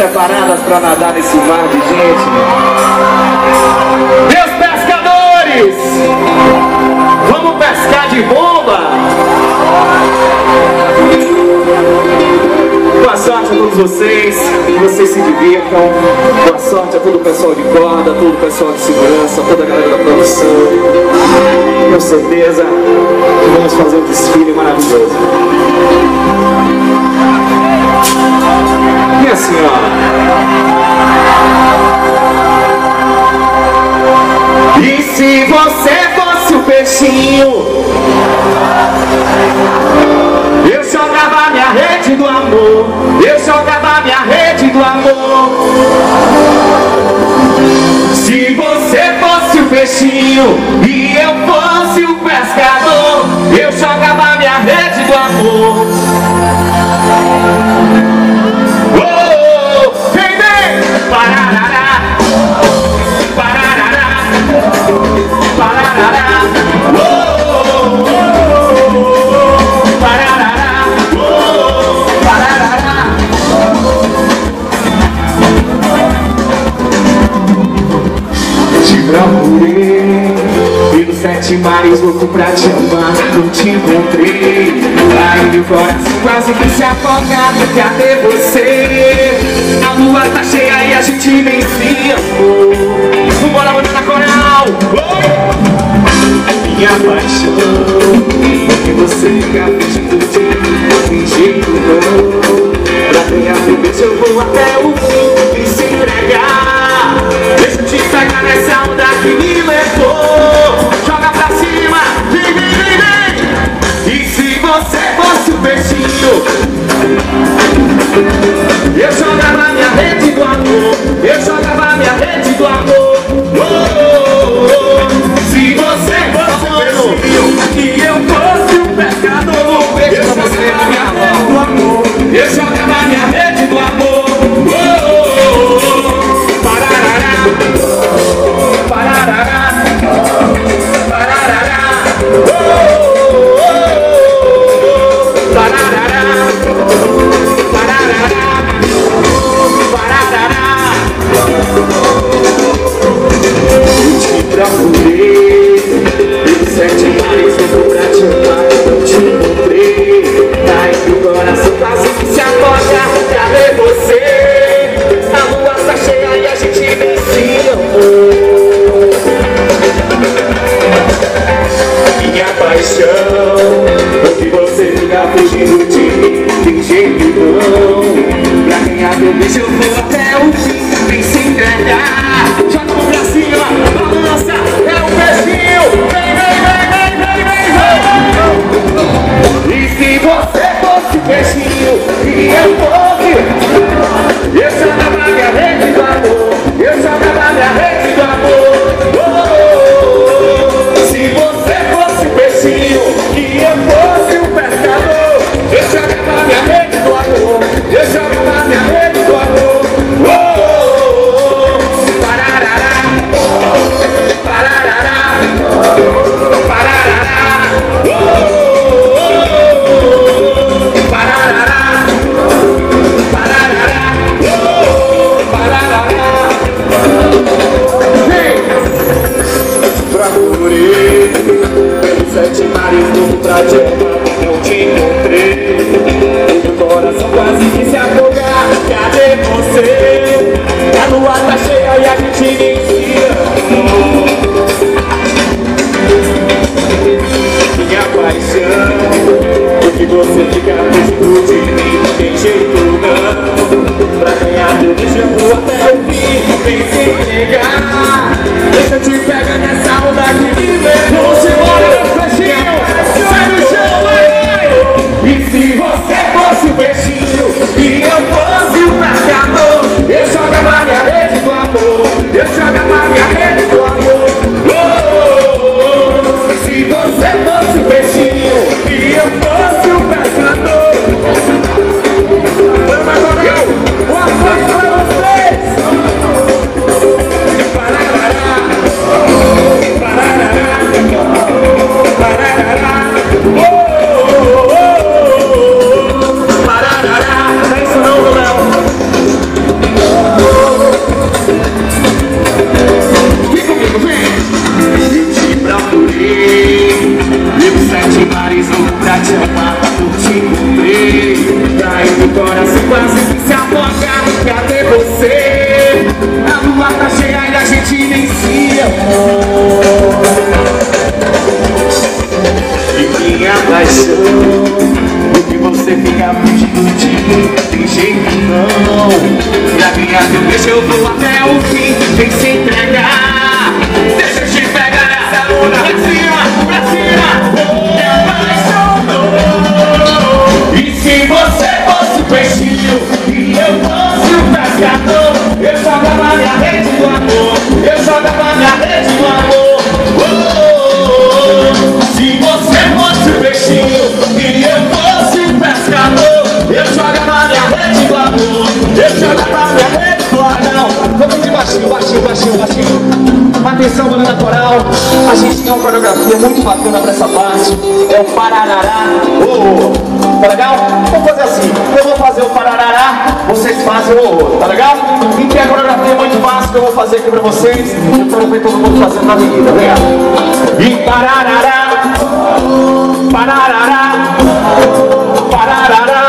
preparadas para nadar nesse mar de gente? Meus pescadores, vamos pescar de bomba? Boa sorte a todos vocês, que vocês se divirtam. Boa sorte a todo o pessoal de corda, todo o pessoal de segurança, toda a galera da produção. Tenho certeza que vamos fazer um desfile maravilhoso. Minha senhora, e se você fosse o peixinho, eu jogava minha rede do amor, eu jogava minha rede do amor. Se você fosse o peixinho e eu fosse o pescador, eu jogava minha rede do amor. Oh, vem, vem! Pararará, pararará, pararará. Oh, pararará, pararará. Te procurei pelos 7 mares, louco pra te amar, não te encontrei. Aí meu coração quase que se afoga, cadê você? A lua tá cheia e a gente nem se amou. Vambora, banda na coral! Minha paixão, porque você fica fingindo de mim, jeito não. Pra ganhar meu beijo eu vou até o fim e se entregar. Deixa eu te pegar nessa onda que me levou. Joga pra cima, vem, vem, vem, vem. E se você fosse o peixinho, eu jogava minha rede do amor, eu jogava minha rede do amor. Oh, oh, oh. Se você fosse o peixinho e eu fosse o pescador, eu jogava minha rede do amor, eu jogava minha rede do amor. Oh, oh, oh. Pararará, pararará, pararará. Oh, oh, oh. Pararará, pararará, pararará. Eu te procurei pelos 7 mares, louco pra te amar, não te encontrei. Aí que o coração quase que se afoga, cadê você? A lua tá cheia e a gente nem se amou. Minha paixão, porque você fica fugindo de mim, tem jeito não. Pra ganhar meu beijo eu vou até o fim, vem se entregar. Joga a mão pra cima, balança, é um beijinho. Vem, vem, vem, vem, vem, vem. E se você fosse peixinho e eu fosse, eu jogava minha rede do amor, eu jogava minha rede do amor. Oh, oh, oh. Se você fosse peixinho e eu fosse o pescador, eu jogava minha rede do amor, eu jogava minha rede do amor. Oh, oh, oh. Pararará, pararará, pararará. Oh, oh, oh. Pararará, pararará. Oh, pararará. Vem! Procurei pelos 7 mares, louco pra te amar, não te encontrei. Meu coração quase que se afogar, cadê você? A lua tá cheia e a gente nem se amou. Minha paixão, porque você fica perto de mim, não tem jeito não. Pra ganhar meu beijo eu vou até o fim, vem se negar. Deixa eu te pegar nessa onda que me levou. Vamos embora, meu peixinho, sai do chão, vai! E se você fosse o peixinho e eu fosse o pescador, eu jogava minha rede do amor, eu jogava minha rede do amor. Oh, oh, oh. Se você fosse o peixinho e eu fosse o pescador, vamos agora, eu! Boa sorte pra vocês! Pararará, pararará, pararará. Oh, oh, oh, oh. Pararará, não é isso não, Léo. ficar fugindo de mim, tem jeito não. Pra ganhar teu beijo eu vou até o fim, tem que se entregar. Deixa eu te pegar essa luna pra cima, pra cima. Me apaixonou. E se você fosse o peixinho e eu fosse o pescador, eu jogava minha rede do amor, eu jogava minha rede do amor. Se você fosse o peixinho e eu fosse o pescador, eu jogava minha rede do amor, eu jogava minha rede do anão. Vamos de baixinho, baixinho, baixinho, baixinho. Atenção, banda coral, a gente tem uma coreografia muito bacana pra essa parte. É o pararará. Tá legal? Vamos fazer assim, eu vou fazer o pararará, vocês fazem o tá legal? E tem a coreografia muito fácil que eu vou fazer aqui pra vocês. Eu quero ver todo mundo fazendo na avenida, vem cá. E pararará, pararará, pararará.